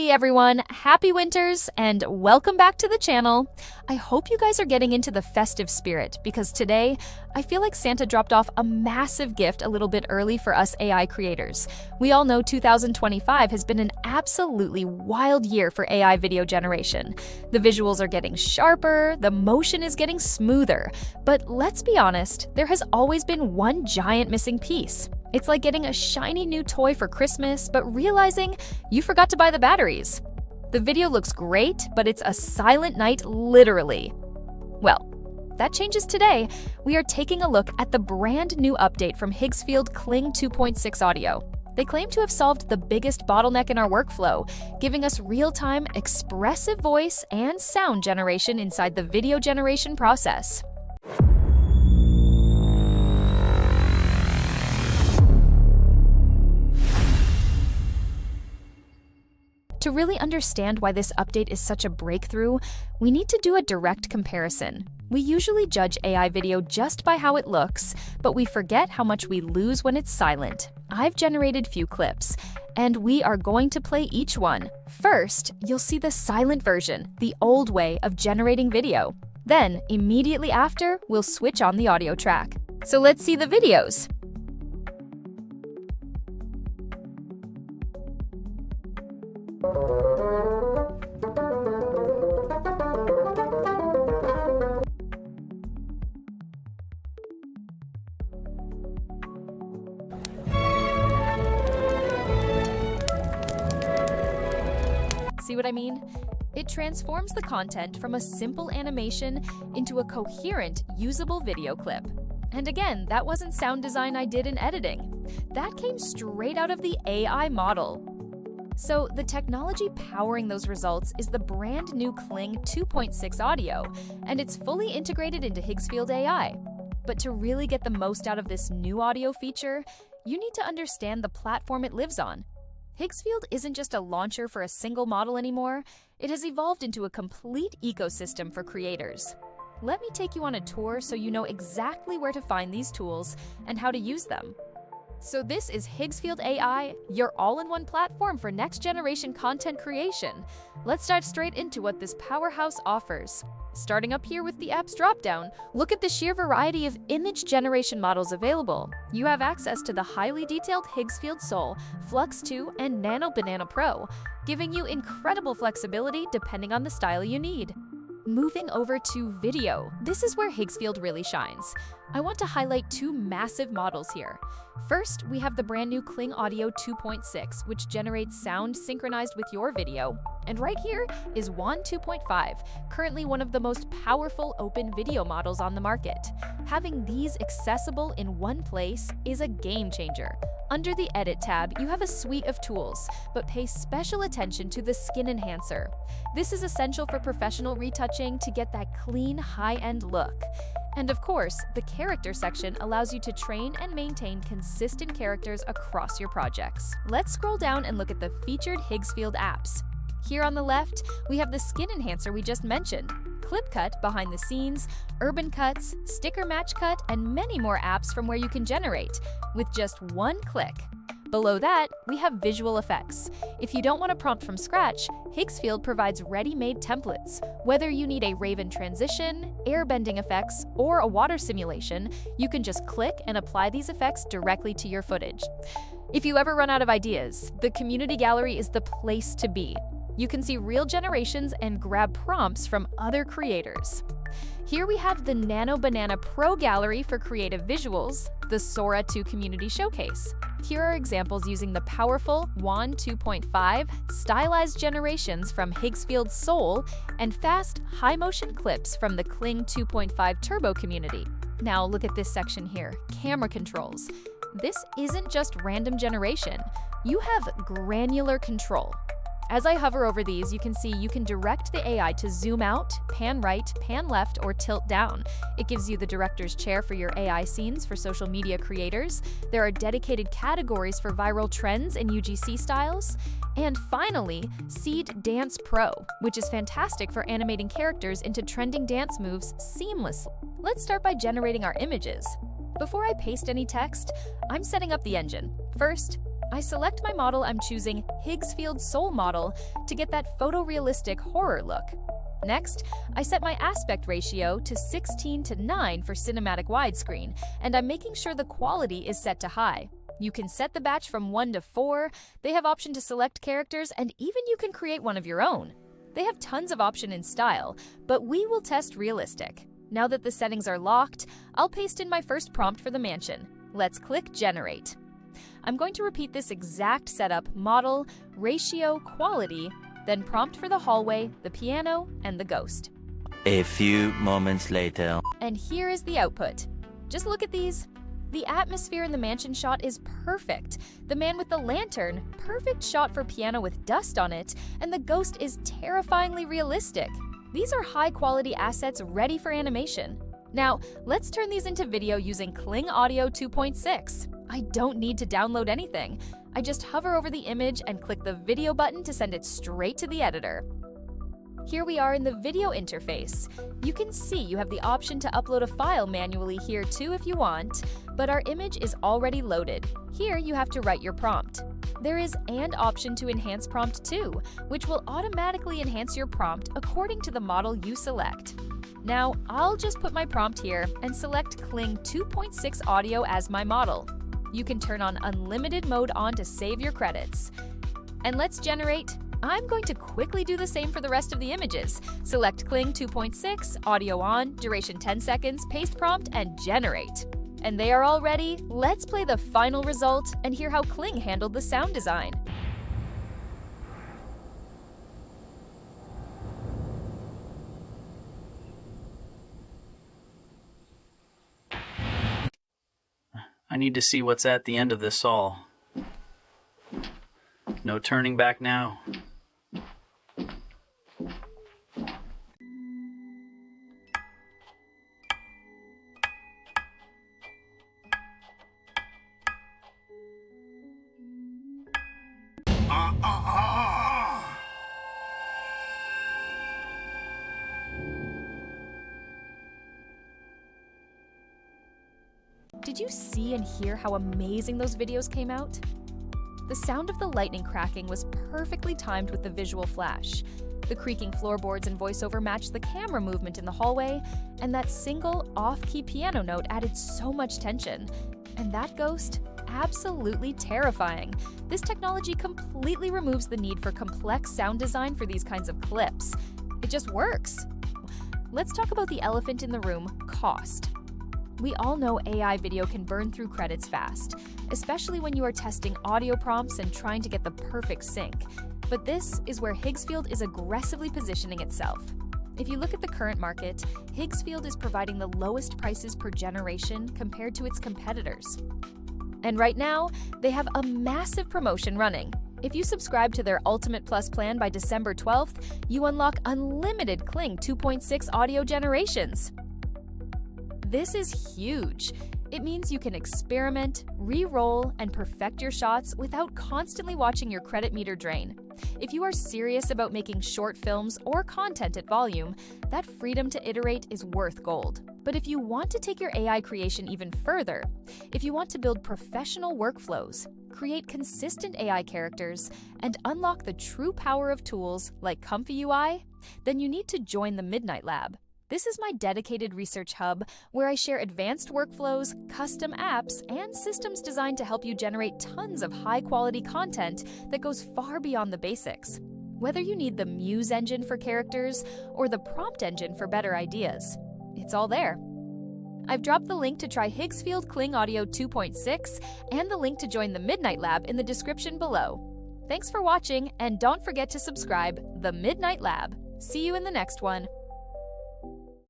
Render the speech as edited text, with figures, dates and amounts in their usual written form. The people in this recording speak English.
Hey everyone, happy winters and welcome back to the channel. I hope you guys are getting into the festive spirit because today I feel like Santa dropped off a massive gift a little bit early for us AI creators. We all know 2025 has been an absolutely wild year for AI video generation. The visuals are getting sharper, the motion is getting smoother, but let's be honest, there has always been one giant missing piece. It's like getting a shiny new toy for Christmas, but realizing you forgot to buy the batteries. The video looks great, but it's a silent night literally. Well, that changes today. We are taking a look at the brand new update from Higgsfield Kling 2.6 audio. They claim to have solved the biggest bottleneck in our workflow, giving us real-time, expressive voice and sound generation inside the video generation process. To really understand why this update is such a breakthrough, we need to do a direct comparison. We usually judge AI video just by how it looks, but we forget how much we lose when it's silent. I've generated few clips, and we are going to play each one. First, you'll see the silent version, the old way of generating video. Then, immediately after, we'll switch on the audio track. So let's see the videos. See what I mean? It transforms the content from a simple animation into a coherent, usable video clip. And again, that wasn't sound design I did in editing. That came straight out of the AI model. So the technology powering those results is the brand new Kling 2.6 audio, and it's fully integrated into Higgsfield AI. But to really get the most out of this new audio feature, you need to understand the platform it lives on. Higgsfield isn't just a launcher for a single model anymore, it has evolved into a complete ecosystem for creators. Let me take you on a tour so you know exactly where to find these tools and how to use them. So this is Higgsfield AI, your all-in-one platform for next-generation content creation. Let's dive straight into what this powerhouse offers. Starting up here with the apps dropdown, look at the sheer variety of image generation models available. You have access to the highly detailed Higgsfield Soul, Flux 2, and Nano Banana Pro, giving you incredible flexibility depending on the style you need. Moving over to video, this is where Higgsfield really shines. I want to highlight two massive models here. First, we have the brand new Kling Audio 2.6, which generates sound synchronized with your video. And right here is WAN 2.5, currently one of the most powerful open video models on the market. Having these accessible in one place is a game changer. Under the Edit tab, you have a suite of tools, but pay special attention to the Skin Enhancer. This is essential for professional retouching to get that clean, high-end look. And of course, the character section allows you to train and maintain consistent characters across your projects. Let's scroll down and look at the featured Higgsfield apps. Here on the left, we have the Skin Enhancer we just mentioned, Clip Cut behind the scenes, Urban Cuts, Sticker Match Cut, and many more apps from where you can generate with just one click. Below that, we have visual effects. If you don't want to prompt from scratch, Higgsfield provides ready-made templates. Whether you need a Raven transition, airbending effects, or a water simulation, you can just click and apply these effects directly to your footage. If you ever run out of ideas, the community gallery is the place to be. You can see real generations and grab prompts from other creators. Here we have the Nano Banana Pro Gallery for creative visuals, the Sora 2 Community Showcase. Here are examples using the powerful WAN 2.5 stylized generations from Higgsfield Soul and fast, high-motion clips from the Kling 2.5 Turbo community. Now look at this section here, camera controls. This isn't just random generation. You have granular control. As I hover over these, you can see you can direct the AI to zoom out, pan right, pan left, or tilt down. It gives you the director's chair for your AI scenes for social media creators. There are dedicated categories for viral trends and UGC styles. And finally, Seed Dance Pro, which is fantastic for animating characters into trending dance moves seamlessly. Let's start by generating our images. Before I paste any text, I'm setting up the engine. First, I select my model. I'm choosing Higgsfield Soul Model to get that photorealistic horror look. Next, I set my aspect ratio to 16:9 for cinematic widescreen, and I'm making sure the quality is set to high. You can set the batch from 1 to 4, they have option to select characters, and even you can create one of your own. They have tons of option in style, but we will test realistic. Now that the settings are locked, I'll paste in my first prompt for the mansion. Let's click Generate. I'm going to repeat this exact setup: model, ratio, quality, then prompt for the hallway, the piano, and the ghost. A few moments later. And here is the output. Just look at these. The atmosphere in the mansion shot is perfect. The man with the lantern, perfect shot for piano with dust on it, and the ghost is terrifyingly realistic. These are high-quality assets ready for animation. Now, let's turn these into video using Kling Audio 2.6. I don't need to download anything. I just hover over the image and click the video button to send it straight to the editor. Here we are in the video interface. You can see you have the option to upload a file manually here too if you want, but our image is already loaded. Here you have to write your prompt. There is an option to enhance prompt too, which will automatically enhance your prompt according to the model you select. Now, I'll just put my prompt here and select Kling 2.6 audio as my model. You can turn on unlimited mode on to save your credits. And let's generate. I'm going to quickly do the same for the rest of the images. Select Kling 2.6, audio on, duration 10 seconds, paste prompt, and generate. And they are all ready. Let's play the final result and hear how Kling handled the sound design. I need to see what's at the end of this all. No turning back now. Did you see and hear how amazing those videos came out? The sound of the lightning cracking was perfectly timed with the visual flash. The creaking floorboards and voiceover matched the camera movement in the hallway, and that single off-key piano note added so much tension. And that ghost? Absolutely terrifying. This technology completely removes the need for complex sound design for these kinds of clips. It just works. Let's talk about the elephant in the room: cost. We all know AI video can burn through credits fast, especially when you are testing audio prompts and trying to get the perfect sync. But this is where Higgsfield is aggressively positioning itself. If you look at the current market, Higgsfield is providing the lowest prices per generation compared to its competitors. And right now, they have a massive promotion running. If you subscribe to their Ultimate Plus plan by December 12th, you unlock unlimited Kling 2.6 audio generations. This is huge. It means you can experiment, re-roll, and perfect your shots without constantly watching your credit meter drain. If you are serious about making short films or content at volume, that freedom to iterate is worth gold. But if you want to take your AI creation even further, if you want to build professional workflows, create consistent AI characters, and unlock the true power of tools like ComfyUI, then you need to join the Midnight Lab. This is my dedicated research hub where I share advanced workflows, custom apps, and systems designed to help you generate tons of high-quality content that goes far beyond the basics. Whether you need the Muse engine for characters or the prompt engine for better ideas, it's all there. I've dropped the link to try Higgsfield Kling Audio 2.6 and the link to join the Midnight Lab in the description below. Thanks for watching, and don't forget to subscribe. The Midnight Lab. See you in the next one.